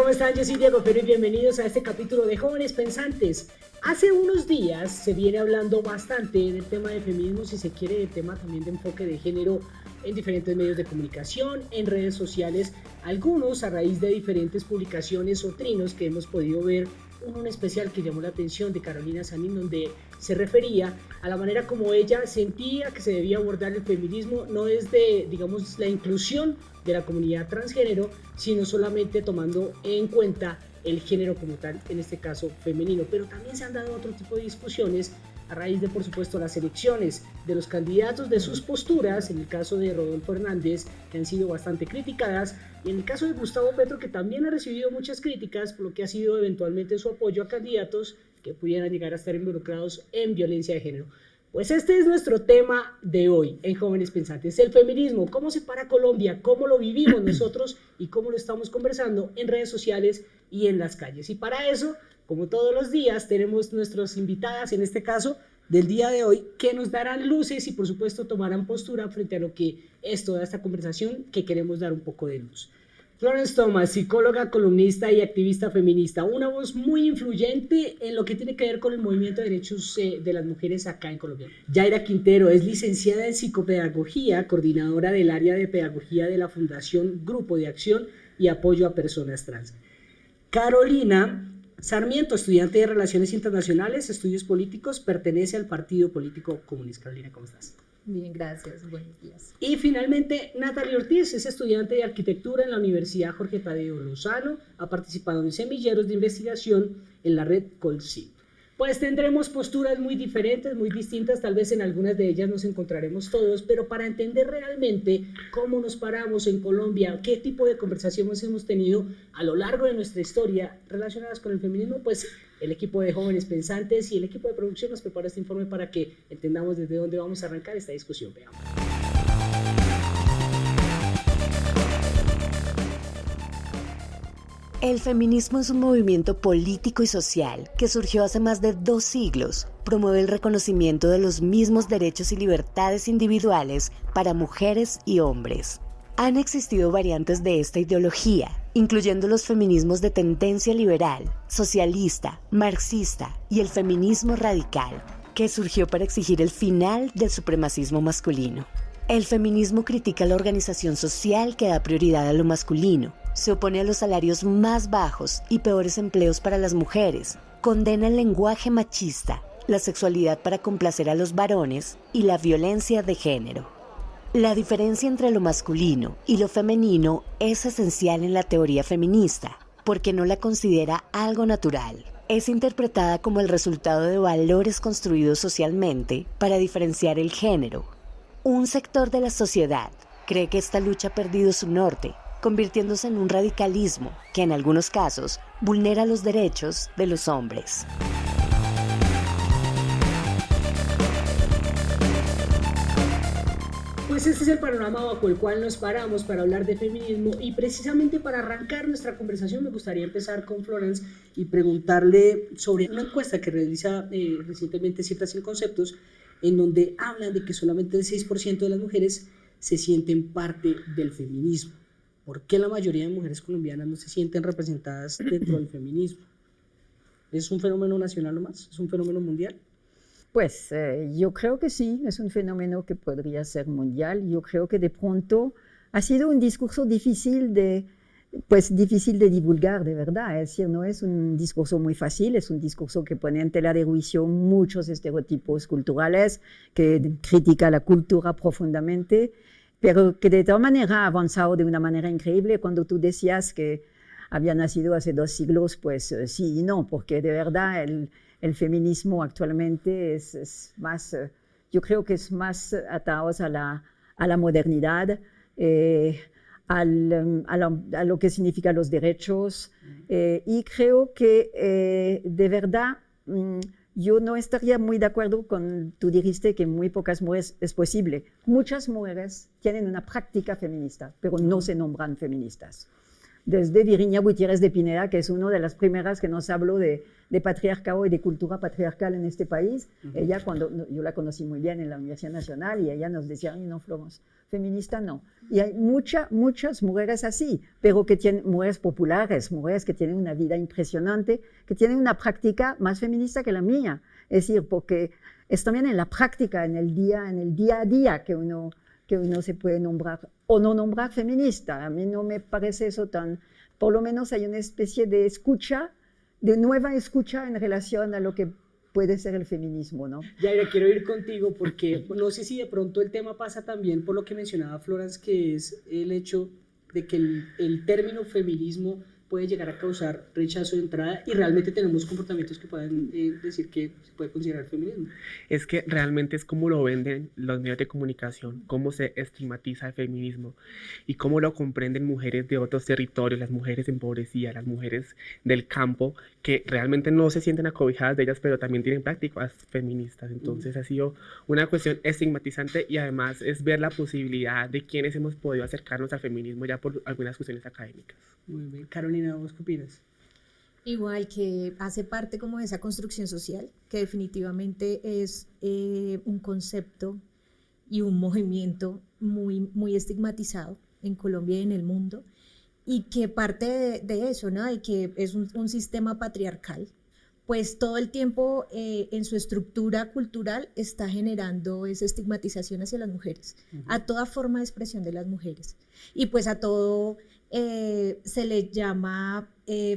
¿Cómo están? Yo soy Diego Pero y bienvenidos a este capítulo de Jóvenes Pensantes. Hace unos días se viene hablando bastante del tema de feminismo, si se quiere, del tema también de enfoque de género en diferentes medios de comunicación, en redes sociales, algunos a raíz de diferentes publicaciones o trinos que hemos podido ver. Un especial que llamó la atención de Carolina Sanín, donde se refería a la manera como ella sentía que se debía abordar el feminismo, no desde, digamos, la inclusión de la comunidad transgénero, sino solamente tomando en cuenta el género como tal, en este caso femenino. Pero también se han dado otro tipo de discusiones a raíz de, por supuesto, las elecciones de los candidatos, de sus posturas, en el caso de Rodolfo Hernández, que han sido bastante criticadas, y en el caso de Gustavo Petro, que también ha recibido muchas críticas por lo que ha sido eventualmente su apoyo a candidatos que pudieran llegar a estar involucrados en violencia de género. Pues este es nuestro tema de hoy en Jóvenes Pensantes, el feminismo, cómo se para Colombia, cómo lo vivimos nosotros y cómo lo estamos conversando en redes sociales y en las calles. Y para eso, como todos los días, tenemos nuestras invitadas, en este caso del día de hoy, que nos darán luces y por supuesto tomarán postura frente a lo que es toda esta conversación que queremos dar un poco de luz. Florence Thomas, psicóloga, columnista y activista feminista, una voz muy influyente en lo que tiene que ver con el movimiento de derechos de las mujeres acá en Colombia. Yaira Quintero es licenciada en psicopedagogía, coordinadora del área de pedagogía de la Fundación Grupo de Acción y Apoyo a Personas Trans. Carolina Sarmiento, estudiante de Relaciones Internacionales, Estudios Políticos, pertenece al Partido Político Comunista. Carolina, ¿cómo estás? Bien, gracias. Buenos días. Y finalmente, Natalia Ortiz es estudiante de Arquitectura en la Universidad Jorge Tadeo Lozano, ha participado en semilleros de investigación en la red Colsip. Pues tendremos posturas muy diferentes, muy distintas, tal vez en algunas de ellas nos encontraremos todos, pero para entender realmente cómo nos paramos en Colombia, qué tipo de conversaciones hemos tenido a lo largo de nuestra historia relacionadas con el feminismo, pues el equipo de Jóvenes Pensantes y el equipo de producción nos prepara este informe para que entendamos desde dónde vamos a arrancar esta discusión. Veamos. El feminismo es un movimiento político y social que surgió hace más de 2 siglos. Promueve el reconocimiento de los mismos derechos y libertades individuales para mujeres y hombres. Han existido variantes de esta ideología, incluyendo los feminismos de tendencia liberal, socialista, marxista y el feminismo radical, que surgió para exigir el final del supremacismo masculino. El feminismo critica la organización social que da prioridad a lo masculino, se opone a los salarios más bajos y peores empleos para las mujeres, condena el lenguaje machista, la sexualidad para complacer a los varones y la violencia de género. La diferencia entre lo masculino y lo femenino es esencial en la teoría feminista, porque no la considera algo natural. Es interpretada como el resultado de valores construidos socialmente para diferenciar el género. Un sector de la sociedad cree que esta lucha ha perdido su norte, convirtiéndose en un radicalismo que en algunos casos vulnera los derechos de los hombres. Pues este es el panorama bajo el cual nos paramos para hablar de feminismo, y precisamente para arrancar nuestra conversación me gustaría empezar con Florence y preguntarle sobre una encuesta que realiza recientemente Cifras y Conceptos, en donde hablan de que solamente el 6% de las mujeres se sienten parte del feminismo. ¿Por qué la mayoría de mujeres colombianas no se sienten representadas dentro del feminismo? ¿Es un fenómeno nacional nomás? ¿Es un fenómeno mundial? Pues yo creo que sí, es un fenómeno que podría ser mundial. Yo creo que de pronto ha sido un discurso difícil de divulgar, de verdad. Es decir, no es un discurso muy fácil, es un discurso que pone en tela de juicio muchos estereotipos culturales, que critica la cultura profundamente, pero que de todas maneras ha avanzado de una manera increíble. Cuando tú decías que había nacido hace 2 siglos, pues sí y no, porque de verdad el feminismo actualmente es más, yo creo que es más atado a la modernidad, a lo que significan los derechos, y creo que de verdad yo no estaría muy de acuerdo con, tú dijiste que muy pocas mujeres es posible. Muchas mujeres tienen una práctica feminista, pero no se nombran feministas. desde Virginia Gutiérrez de Pineda, que es una de las primeras que nos habló de patriarcado y de cultura patriarcal en este país. Ella, yo la conocí muy bien en la Universidad Nacional, y ella nos decía, ay, no, Florence, feminista no. Y hay muchas mujeres así, pero que tienen, mujeres populares, mujeres que tienen una vida impresionante, que tienen una práctica más feminista que la mía. Es decir, porque es también en la práctica, en el día a día que uno se puede nombrar o no nombrar feminista. A mí no me parece eso tan, por lo menos hay una especie de escucha, de nueva escucha en relación a lo que puede ser el feminismo, ¿no? Yaira, quiero ir contigo porque no sé si de pronto el tema pasa también por lo que mencionaba Florence, que es el hecho de que el término feminismo puede llegar a causar rechazo de entrada y realmente tenemos comportamientos que pueden decir que se puede considerar feminismo. Es que realmente es como lo venden los medios de comunicación, cómo se estigmatiza el feminismo y cómo lo comprenden mujeres de otros territorios, las mujeres empobrecidas, las mujeres del campo, que realmente no se sienten acobijadas de ellas, pero también tienen prácticas feministas. Entonces ha sido una cuestión estigmatizante, y además es ver la posibilidad de quienes hemos podido acercarnos al feminismo ya por algunas cuestiones académicas. Muy bien. Carolina, ¿vos qué opinas? Igual, que hace parte como de esa construcción social, que definitivamente es un concepto y un movimiento muy estigmatizado en Colombia y en el mundo, y que parte de eso, ¿no? De que es un sistema patriarcal, pues todo el tiempo en su estructura cultural está generando esa estigmatización hacia las mujeres, a toda forma de expresión de las mujeres, y pues a todo se le llama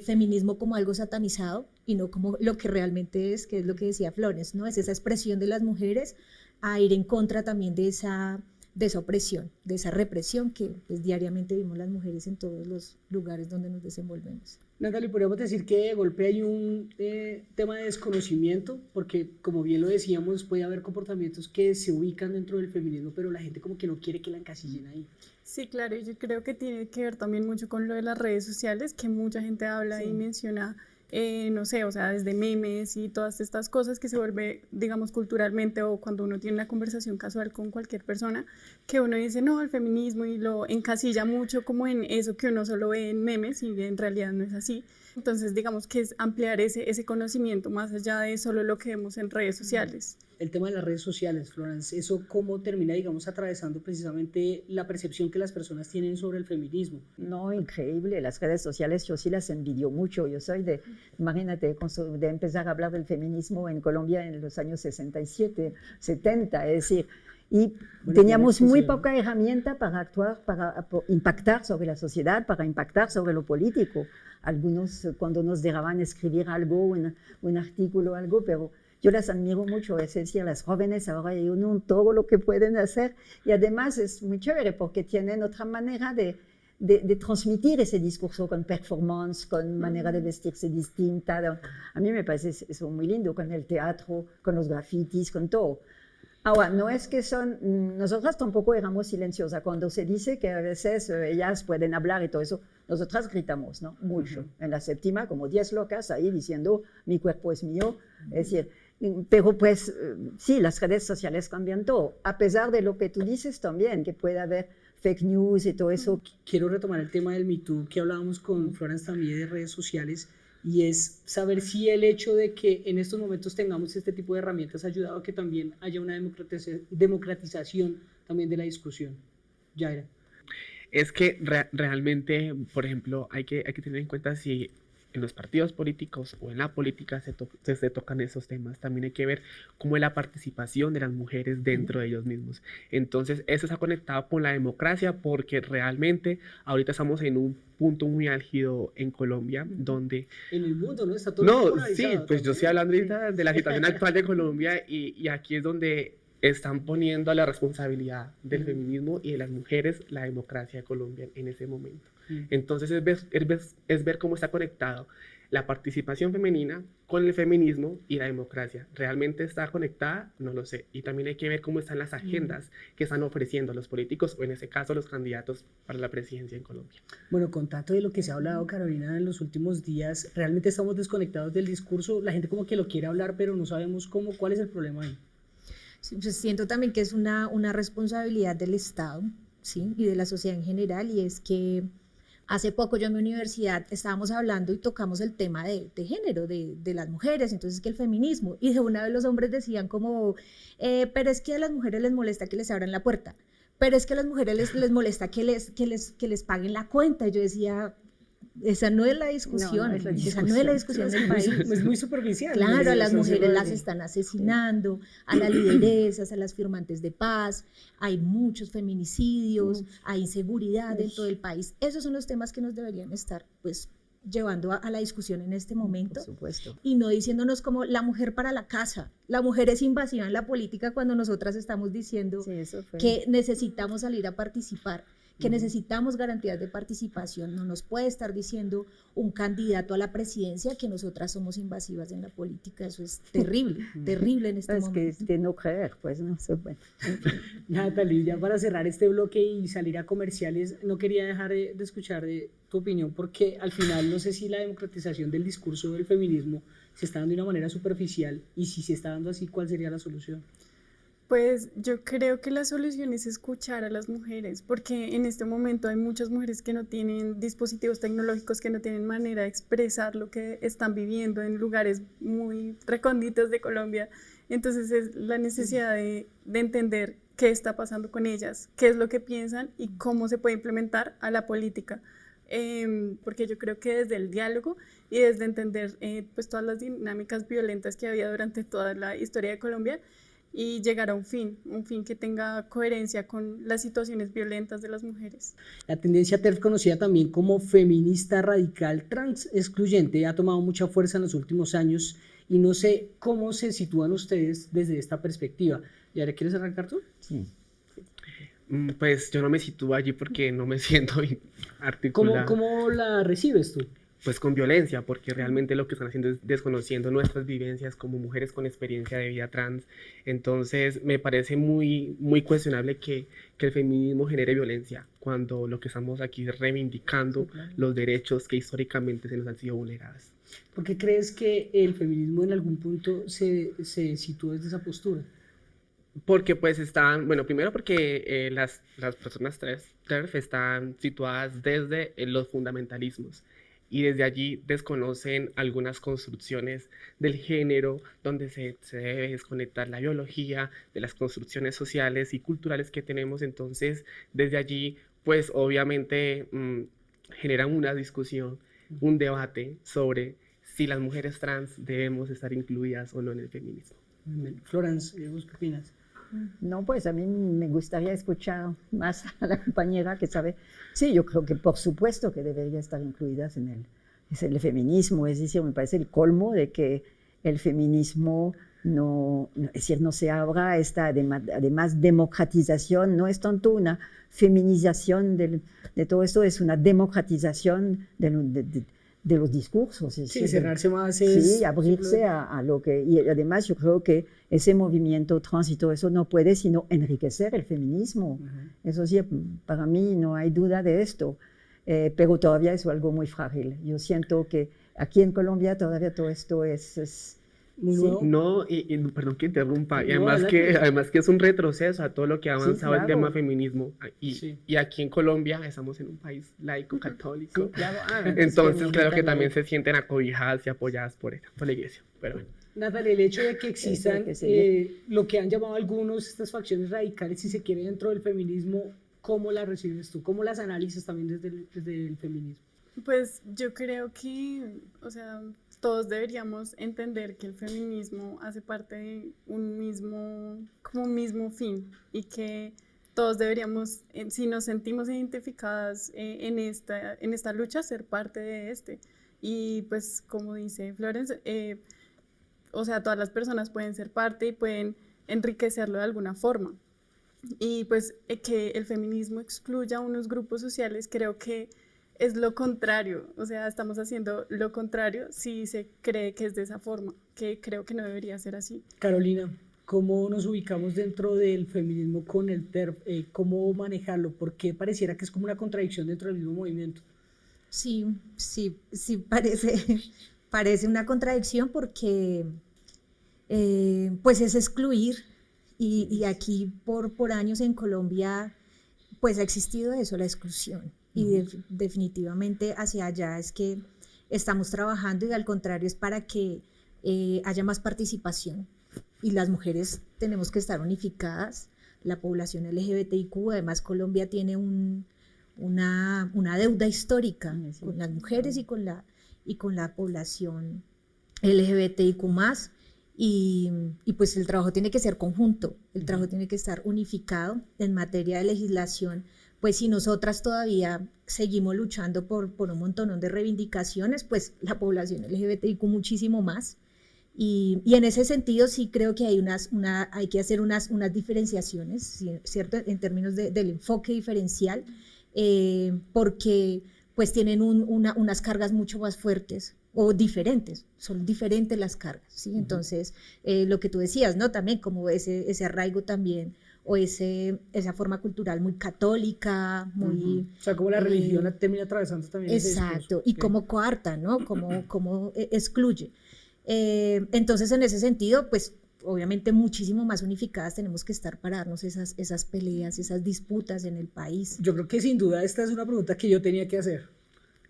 feminismo como algo satanizado y no como lo que realmente es, que es lo que decía Florence, ¿no? Es esa expresión de las mujeres a ir en contra también de esa opresión, de esa represión que pues, diariamente vivimos las mujeres en todos los lugares donde nos desenvolvemos. Natalie, podríamos decir que de golpe hay un tema de desconocimiento, porque como bien lo decíamos, puede haber comportamientos que se ubican dentro del feminismo, pero la gente como que no quiere que la encasillen ahí. Sí, claro, y yo creo que tiene que ver también mucho con lo de las redes sociales, que mucha gente habla y menciona, no sé, o sea, desde memes y todas estas cosas que se vuelve, digamos, culturalmente, o cuando uno tiene una conversación casual con cualquier persona, que uno dice, no, el feminismo, y lo encasilla mucho como en eso que uno solo ve en memes, y en realidad no es así. Entonces, digamos que es ampliar ese conocimiento más allá de solo lo que vemos en redes sociales. El tema de las redes sociales, Florence, ¿eso cómo termina, digamos, atravesando precisamente la percepción que las personas tienen sobre el feminismo? No, increíble, las redes sociales yo sí las envidio mucho. Yo soy imagínate, de empezar a hablar del feminismo en Colombia en los años 67, 70, es decir, y teníamos muy poca herramienta para actuar, para impactar sobre la sociedad, para impactar sobre lo político. Algunos cuando nos dejaban escribir algo, un artículo, algo, pero yo las admiro mucho, es decir, las jóvenes ahora todo lo que pueden hacer, y además es muy chévere porque tienen otra manera de transmitir ese discurso con performance, con manera de vestirse distinta. A mí me parece eso muy lindo, con el teatro, con los grafitis, con todo. Ahora, no es que nosotras tampoco éramos silenciosas. Cuando se dice que a veces ellas pueden hablar y todo eso, nosotras gritamos, ¿no? Mucho. En la séptima, como 10 locas ahí diciendo, mi cuerpo es mío. Es decir, pero pues sí, las redes sociales cambian todo. A pesar de lo que tú dices también, que puede haber fake news y todo eso. Quiero retomar el tema del Me Too, que hablábamos con Florence también de redes sociales, y es saber si el hecho de que en estos momentos tengamos este tipo de herramientas ha ayudado a que también haya una democratización también de la discusión. Yaira. Es que realmente, por ejemplo, hay que tener en cuenta si en los partidos políticos o en la política se tocan esos temas. También hay que ver cómo es la participación de las mujeres dentro de ellos mismos. Entonces, eso está conectado con la democracia, porque realmente ahorita estamos en un punto muy álgido en Colombia, donde... En el mundo, ¿no? Está todo polarizado. Sí, pues también. Yo estoy hablando ahorita de la situación actual de Colombia, y aquí es donde están poniendo a la responsabilidad del feminismo y de las mujeres la democracia de Colombia en ese momento. Entonces es ver cómo está conectado la participación femenina con el feminismo y la democracia. ¿Realmente está conectada? No lo sé. Y también hay que ver cómo están las agendas que están ofreciendo los políticos, o en ese caso los candidatos para la presidencia en Colombia. Bueno, con tanto de lo que se ha hablado, Carolina, en los últimos días, realmente estamos desconectados del discurso. La gente como que lo quiere hablar, pero no sabemos cómo. ¿Cuál es el problema ahí? Sí, pues siento también que es una responsabilidad del Estado, ¿sí? Y de la sociedad en general, y es que Hace poco yo en mi universidad estábamos hablando y tocamos el tema de género, de las mujeres, entonces que el feminismo, y de una vez los hombres decían como, pero es que a las mujeres les molesta que les abran la puerta, pero es que a las mujeres les molesta que les paguen la cuenta, y yo decía, esa no es la discusión, No, no es la esa no es la discusión del país. Es muy superficial. Claro, a las mujeres las están están asesinando, a las lideresas, a las firmantes de paz, hay muchos feminicidios, hay inseguridad en todo el país. Esos son los temas que nos deberían estar pues llevando a la discusión en este momento. Por supuesto. Y no diciéndonos como la mujer para la casa, la mujer es invasiva en la política cuando nosotras estamos diciendo Sí, eso fue. que necesitamos salir a participar, que necesitamos garantías de participación. No nos puede estar diciendo un candidato a la presidencia que nosotras somos invasivas en la política. Eso es terrible, terrible en este Es que momento. es de no creer, pues, ¿no? Bueno. Natalie, ya para cerrar este bloque y salir a comerciales, no quería dejar de escuchar tu opinión, porque al final no sé si la democratización del discurso del feminismo se está dando de una manera superficial, y si se está dando así, ¿cuál sería la solución? Pues yo creo que la solución es escuchar a las mujeres, porque en este momento hay muchas mujeres que no tienen dispositivos tecnológicos, que no tienen manera de expresar lo que están viviendo en lugares muy recónditos de Colombia. Entonces es la necesidad de entender qué está pasando con ellas, qué es lo que piensan y cómo se puede implementar a la política. Porque yo creo que desde el diálogo y desde entender pues todas las dinámicas violentas que había durante toda la historia de Colombia, y llegar a un fin que tenga coherencia con las situaciones violentas de las mujeres. La tendencia TERF, conocida también como feminista radical trans excluyente, ha tomado mucha fuerza en los últimos años, y no sé cómo se sitúan ustedes desde esta perspectiva. ¿Ya quieres arrancar tú? Sí. Pues yo no me sitúo allí porque no me siento articulada. ¿Cómo la recibes tú? Pues con violencia, porque realmente lo que están haciendo es desconociendo nuestras vivencias como mujeres con experiencia de vida trans. Entonces me parece muy, muy cuestionable que el feminismo genere violencia, cuando lo que estamos aquí es reivindicando los derechos que históricamente se nos han sido vulnerados. ¿Por qué crees que el feminismo en algún punto se sitúa desde esa postura? Porque pues están, bueno, primero porque las personas TERF están situadas desde los fundamentalismos, y desde allí desconocen algunas construcciones del género, donde se debe desconectar la biología de las construcciones sociales y culturales que tenemos. Entonces, desde allí, pues obviamente generan una discusión, un debate sobre si las mujeres trans debemos estar incluidas o no en el feminismo. Florence, ¿vos qué opinas? No, pues a mí me gustaría escuchar más a la compañera que sabe. Sí, yo creo que por supuesto que debería estar incluidas en el feminismo. Es decir, me parece el colmo de que el feminismo es decir, no se abra esta además democratización. No es tanto una feminización de todo esto, es una democratización de los discursos. Es Sí, decir, cerrarse más es... Sí, abrirse a lo que... Y además yo creo que ese movimiento trans y todo eso no puede sino enriquecer el feminismo. Eso sí, para mí no hay duda de esto, pero todavía es algo muy frágil. Yo siento que aquí en Colombia todavía todo esto es Muy sí. nuevo. No, y perdón que interrumpa, y No, además que es un retroceso a todo lo que ha avanzado el claro. tema feminismo. Sí. Y aquí en Colombia estamos en un país laico, católico. Sí, claro. Entonces, claro que también se sienten acobijadas y apoyadas por la iglesia. Pero bueno. Natalia, el hecho de que existan Eso hay que lo que han llamado algunos estas facciones radicales, si se quiere, dentro del feminismo, ¿cómo las recibes tú? ¿Cómo las analizas también desde el feminismo? Pues yo creo que, o sea, todos deberíamos entender que el feminismo hace parte de un mismo fin, y que todos deberíamos, si nos sentimos identificadas en esta lucha, ser parte de este. Y pues como dice Florence, o sea, todas las personas pueden ser parte y pueden enriquecerlo de alguna forma. Y pues que el feminismo excluya a unos grupos sociales, creo que es lo contrario. O sea, estamos haciendo lo contrario si se cree que es de esa forma, que creo que no debería ser así. Carolina, ¿cómo nos ubicamos dentro del feminismo con el TERF? ¿Cómo manejarlo? ¿Por qué pareciera que es como una contradicción dentro del mismo movimiento? Sí, parece una contradicción porque pues es excluir, y aquí por años en Colombia pues ha existido eso, la exclusión. y definitivamente hacia allá es que estamos trabajando, y al contrario es para que haya más participación, y las mujeres tenemos que estar unificadas, la población LGBTIQ, además Colombia tiene una deuda histórica con las mujeres y con la población LGBTIQ+, y pues el trabajo tiene que ser conjunto, el trabajo tiene que estar unificado en materia de legislación. Pues si nosotras todavía seguimos luchando por un montón de reivindicaciones, pues la población LGBTIQ muchísimo más. Y en ese sentido sí creo que hay que hacer unas diferenciaciones, ¿cierto? En términos del enfoque diferencial, porque pues tienen unas cargas mucho más fuertes o diferentes, son diferentes las cargas, ¿sí? Entonces, lo que tú decías, ¿no? También como ese arraigo también, o esa forma cultural muy católica, muy... O sea, como la religión termina atravesando también ese discurso. Exacto, y cómo coarta, ¿no? Cómo excluye. Entonces, en ese sentido, pues, obviamente muchísimo más unificadas tenemos que estar para darnos esas peleas, esas disputas en el país. Yo creo que sin duda esta es una pregunta que yo tenía que hacer,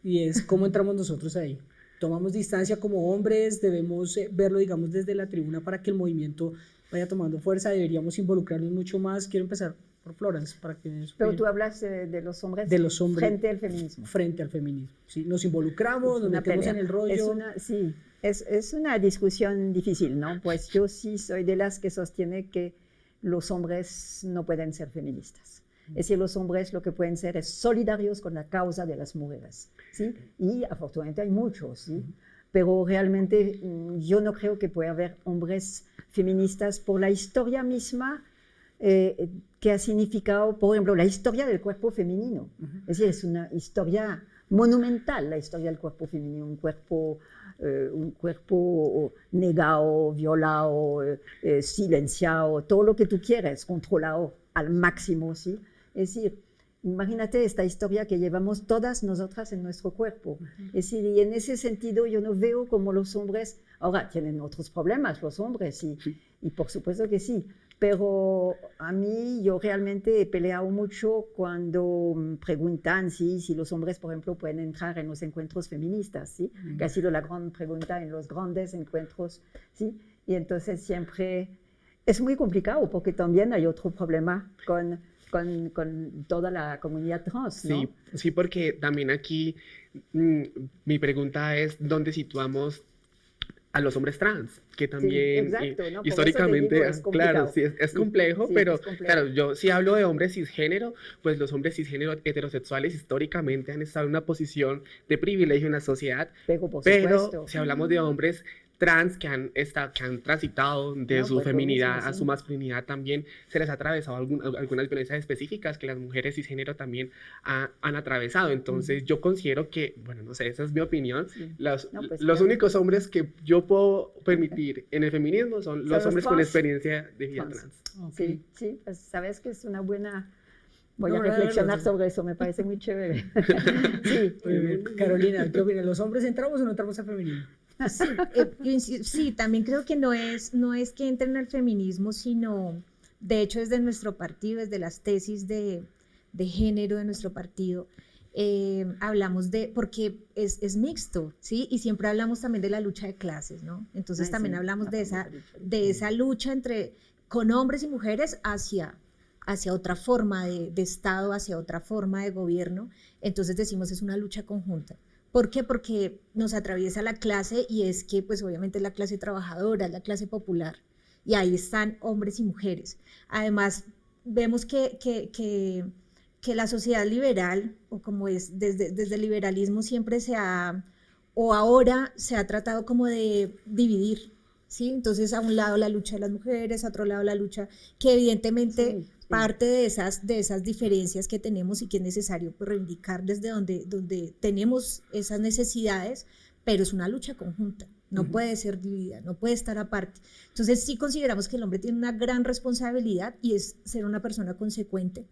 y es ¿cómo entramos nosotros ahí? ¿Tomamos distancia como hombres? ¿Debemos verlo, digamos, desde la tribuna para que el movimiento vaya tomando fuerza? ¿Deberíamos involucrarnos mucho más? Quiero empezar por Florence, para que... Pero tú hablas de los hombres frente al feminismo. Frente al feminismo, ¿sí? Nos involucramos, nos metemos en el rollo. Es una discusión difícil, ¿no? Pues yo sí soy de las que sostiene que los hombres no pueden ser feministas. Es decir, los hombres lo que pueden ser es solidarios con la causa de las mujeres, ¿sí? Y afortunadamente hay muchos, ¿sí? Pero realmente yo no creo que pueda haber hombres feministas por la historia misma que ha significado, por ejemplo, la historia del cuerpo femenino. Es decir, es una historia monumental, la historia del cuerpo femenino, un cuerpo negado, violado, silenciado, todo lo que tú quieres, controlado al máximo, ¿sí? Es decir, imagínate esta historia que llevamos todas nosotras en nuestro cuerpo. Es decir, y en ese sentido yo no veo como los hombres, ahora tienen otros problemas los hombres, y por supuesto que sí, pero a mí yo realmente he peleado mucho cuando preguntan si los hombres, por ejemplo, pueden entrar en los encuentros feministas, ¿sí? Que ha sido la gran pregunta en los grandes encuentros, ¿sí? Y entonces siempre es muy complicado porque también hay otro problema con toda la comunidad trans, ¿no? Sí, porque también aquí mi pregunta es ¿dónde situamos a los hombres trans? Que también exacto, ¿no? históricamente, claro, sí, es complejo, pero es complejo. Claro, yo si hablo de hombres cisgénero, pues los hombres cisgénero heterosexuales históricamente han estado en una posición de privilegio en la sociedad, pero si hablamos de hombres trans que han transitado de su feminidad a su masculinidad, también se les ha atravesado algunas violencias específicas que las mujeres cisgénero también han atravesado. Entonces yo considero que, bueno, no sé, esa es mi opinión, los únicos hombres que yo puedo permitir en el feminismo son los hombres con experiencia de vida trans. Okay. Sí, pues sabes que es una buena... Voy a reflexionar sobre eso, me parece muy chévere. Sí. Carolina, ¿qué opinas? ¿Los hombres entramos o no entramos al feminismo? Sí, también creo que no es que entren al feminismo, sino, de hecho, desde nuestro partido, desde las tesis de género de nuestro partido, hablamos porque es mixto, ¿sí? Y siempre hablamos también de la lucha de clases, ¿no? Entonces también hablamos de esa lucha con hombres y mujeres hacia otra forma de Estado, hacia otra forma de gobierno. Entonces decimos es una lucha conjunta. ¿Por qué? Porque nos atraviesa la clase, y es que pues obviamente es la clase trabajadora, es la clase popular, y ahí están hombres y mujeres. Además, vemos que la sociedad liberal, o como es desde el liberalismo siempre ahora se ha tratado como de dividir, ¿sí? Entonces a un lado la lucha de las mujeres, a otro lado la lucha, que evidentemente parte de esas diferencias que tenemos y que es necesario pues, reivindicar desde donde tenemos esas necesidades, pero es una lucha conjunta, no puede ser dividida, no puede estar aparte. Entonces sí consideramos que el hombre tiene una gran responsabilidad, y es ser una persona consecuente,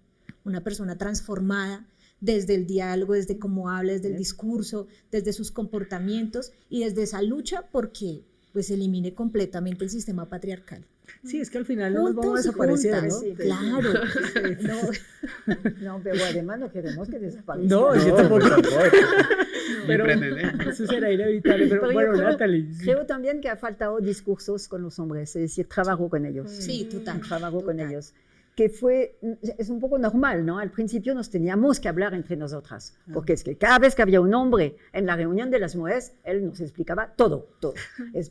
una persona transformada desde el diálogo, desde cómo habla, desde el discurso, desde sus comportamientos y desde esa lucha porque pues elimine completamente el sistema patriarcal. Sí, es que al final no nos vamos a Juntos y desaparecer, juntas, ¿no? sí, claro. No, pero además no queremos que desaparezca. No, yo tampoco. Pero Pero eso será inevitable. Pero Pero yo bueno, creo, Natalie. Sí. creo también que ha faltado discursos con los hombres, es decir, trabajo con ellos. Sí, total. Trabajo con total. ellos. Que es un poco normal, ¿no? Al principio nos teníamos que hablar entre nosotras, porque es que cada vez que había un hombre en la reunión de las mujeres, él nos explicaba todo, todo.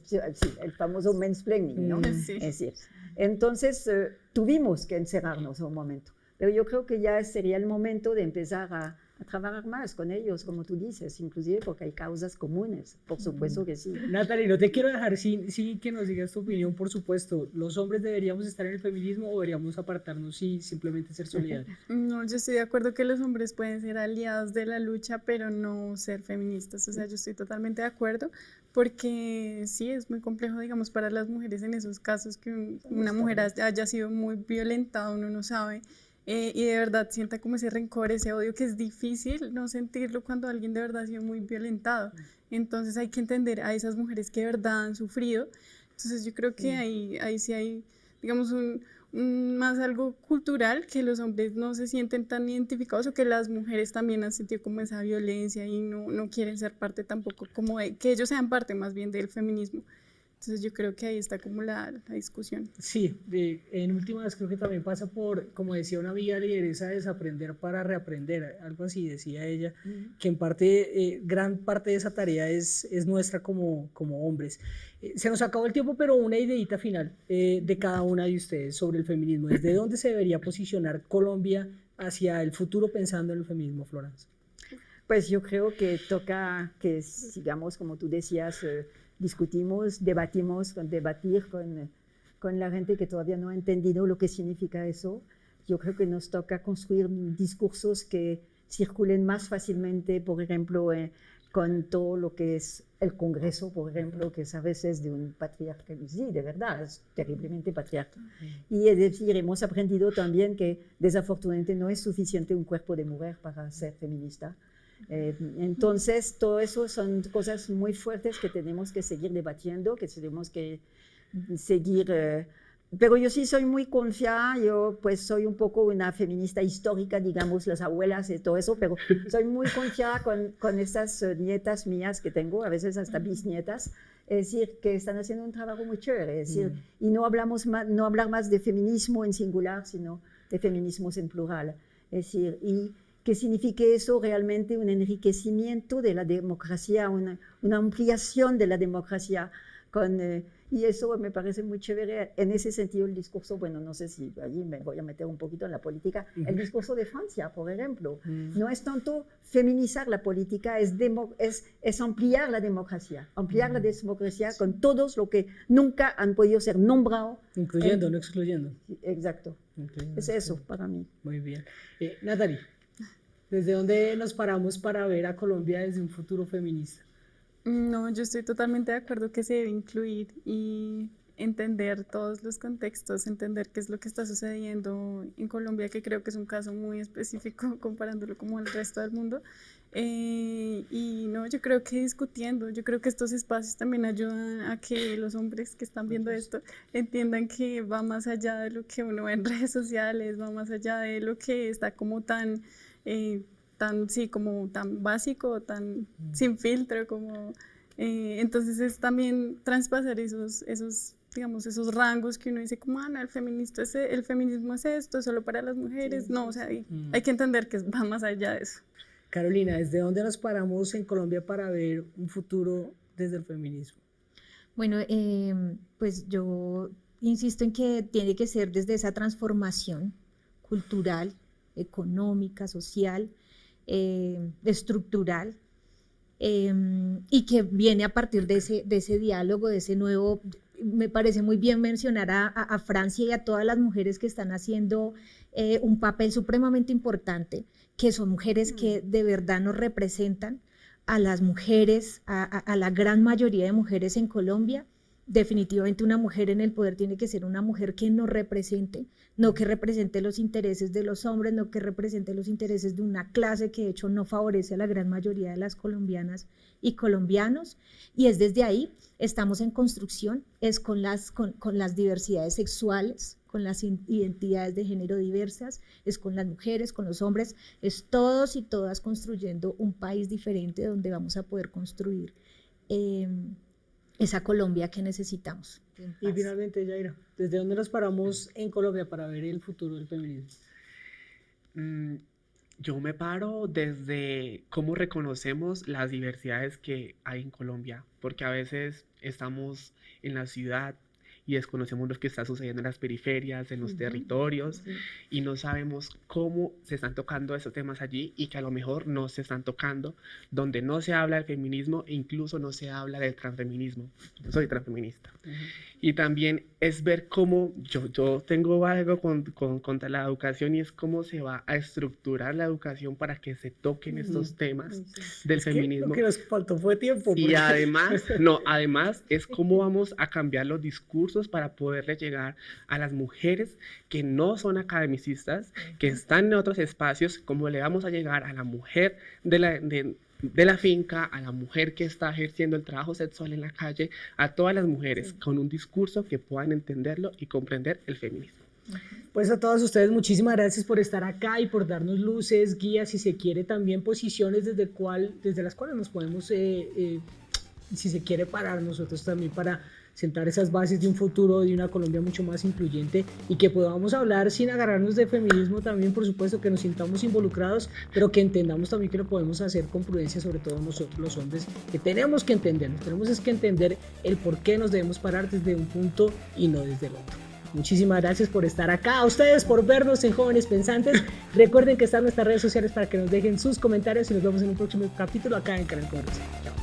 Sí, el famoso mansplaining, ¿no? Sí. Es decir, entonces tuvimos que encerrarnos un momento, pero yo creo que ya sería el momento de empezar a trabajar más con ellos, como tú dices, inclusive porque hay causas comunes, por supuesto que sí. Natalie, no te quiero dejar sin que nos digas tu opinión, por supuesto. ¿Los hombres deberíamos estar en el feminismo o deberíamos apartarnos y simplemente ser solidarios? No, yo estoy de acuerdo que los hombres pueden ser aliados de la lucha, pero no ser feministas. O sea, yo estoy totalmente de acuerdo porque sí, es muy complejo, digamos, para las mujeres en esos casos que una mujer haya sido muy violentada, uno no sabe. Y de verdad sienta como ese rencor, ese odio, que es difícil no sentirlo cuando alguien de verdad ha sido muy violentado. Entonces hay que entender a esas mujeres que de verdad han sufrido. Entonces yo creo que ahí sí hay, digamos, más algo cultural, que los hombres no se sienten tan identificados, o que las mujeres también han sentido como esa violencia y no quieren ser parte tampoco, como que ellos sean parte más bien del feminismo. Entonces yo creo que ahí está como la discusión. Sí, en últimas creo que también pasa por, como decía una amiga lideresa, desaprender para reaprender, algo así decía ella, que en parte, gran parte de esa tarea es nuestra como hombres. Se nos acabó el tiempo, pero una ideita final de cada una de ustedes sobre el feminismo. ¿Desde dónde se debería posicionar Colombia hacia el futuro pensando en el feminismo, Florence? Pues yo creo que toca que sigamos, como tú decías, discutimos, debatir con la gente que todavía no ha entendido lo que significa eso. Yo creo que nos toca construir discursos que circulen más fácilmente, por ejemplo, con todo lo que es el Congreso, por ejemplo, que es a veces de un patriarca, sí, de verdad, es terriblemente patriarca. Y es decir, hemos aprendido también que desafortunadamente no es suficiente un cuerpo de mujer para ser feminista. Entonces, todo eso son cosas muy fuertes que tenemos que seguir debatiendo, que tenemos que seguir. Pero yo sí soy muy confiada, yo pues soy un poco una feminista histórica, digamos, las abuelas y todo eso, pero soy muy confiada con estas nietas mías que tengo, a veces hasta bisnietas, es decir, que están haciendo un trabajo muy chévere, es decir, y no hablar más de feminismo en singular, sino de feminismos en plural, es decir, y que signifique eso realmente un enriquecimiento de la democracia, una ampliación de la democracia, y eso me parece muy chévere. En ese sentido, el discurso, bueno, no sé si allí me voy a meter un poquito en la política, el discurso de Francia, por ejemplo, no es tanto feminizar la política, es ampliar la democracia con todos los que nunca han podido ser nombrados. Incluyendo, no excluyendo. Exacto. Incluyendo, Es eso para mí. Muy bien. Natalie, ¿desde dónde nos paramos para ver a Colombia desde un futuro feminista? No, yo estoy totalmente de acuerdo que se debe incluir y entender todos los contextos, entender qué es lo que está sucediendo en Colombia, que creo que es un caso muy específico comparándolo como el resto del mundo. Y no, yo creo que discutiendo, yo creo que estos espacios también ayudan a que los hombres que están viendo esto entiendan que va más allá de lo que uno ve en redes sociales, va más allá de lo que está como tan como tan básico, tan sin filtro, como entonces es también traspasar esos digamos, esos rangos que uno dice como, no, el feminismo es esto, solo para las mujeres, no, o sea, hay que entender que va más allá de eso. Carolina, ¿desde dónde nos paramos en Colombia para ver un futuro desde el feminismo? Bueno, pues yo insisto en que tiene que ser desde esa transformación cultural, económica, social, estructural, y que viene a partir de ese diálogo, de ese nuevo. Me parece muy bien mencionar a Francia y a todas las mujeres que están haciendo un papel supremamente importante, que son mujeres que de verdad nos representan, a las mujeres, a la gran mayoría de mujeres en Colombia, definitivamente una mujer en el poder tiene que ser una mujer que nos represente, no que represente los intereses de los hombres, no que represente los intereses de una clase que de hecho no favorece a la gran mayoría de las colombianas y colombianos, y es desde ahí, estamos en construcción, es con las diversidades sexuales, con las identidades de género diversas, es con las mujeres, con los hombres, es todos y todas construyendo un país diferente donde vamos a poder construir esa Colombia que necesitamos. Y finalmente, Yaira, ¿desde dónde nos paramos en Colombia para ver el futuro del feminismo? Yo me paro desde cómo reconocemos las diversidades que hay en Colombia, porque a veces estamos en la ciudad y desconocemos lo que está sucediendo en las periferias, en los territorios, y no sabemos cómo se están tocando esos temas allí y que a lo mejor no se están tocando, donde no se habla del feminismo e incluso no se habla del transfeminismo. Yo soy transfeminista. Y también es ver cómo, yo tengo algo contra la educación, y es cómo se va a estructurar la educación para que se toquen estos temas del feminismo. Lo que nos faltó fue tiempo. Y además es cómo vamos a cambiar los discursos para poderle llegar a las mujeres que no son academicistas, que están en otros espacios, cómo le vamos a llegar a la mujer de la finca, a la mujer que está ejerciendo el trabajo sexual en la calle, a todas las mujeres con un discurso que puedan entenderlo y comprender el feminismo. Pues a todas ustedes muchísimas gracias por estar acá y por darnos luces, guías, si se quiere también posiciones desde las cuales nos podemos, si se quiere, parar nosotros también para sentar esas bases de un futuro, de una Colombia mucho más incluyente, y que podamos hablar sin agarrarnos de feminismo también, por supuesto, que nos sintamos involucrados, pero que entendamos también que lo podemos hacer con prudencia, sobre todo nosotros los hombres, que tenemos que entendernos, tenemos que entender el por qué nos debemos parar desde un punto y no desde el otro. Muchísimas gracias por estar acá, a ustedes por vernos en Jóvenes Pensantes. Recuerden que están nuestras redes sociales para que nos dejen sus comentarios y nos vemos en un próximo capítulo acá en Canal Conversación. Chao.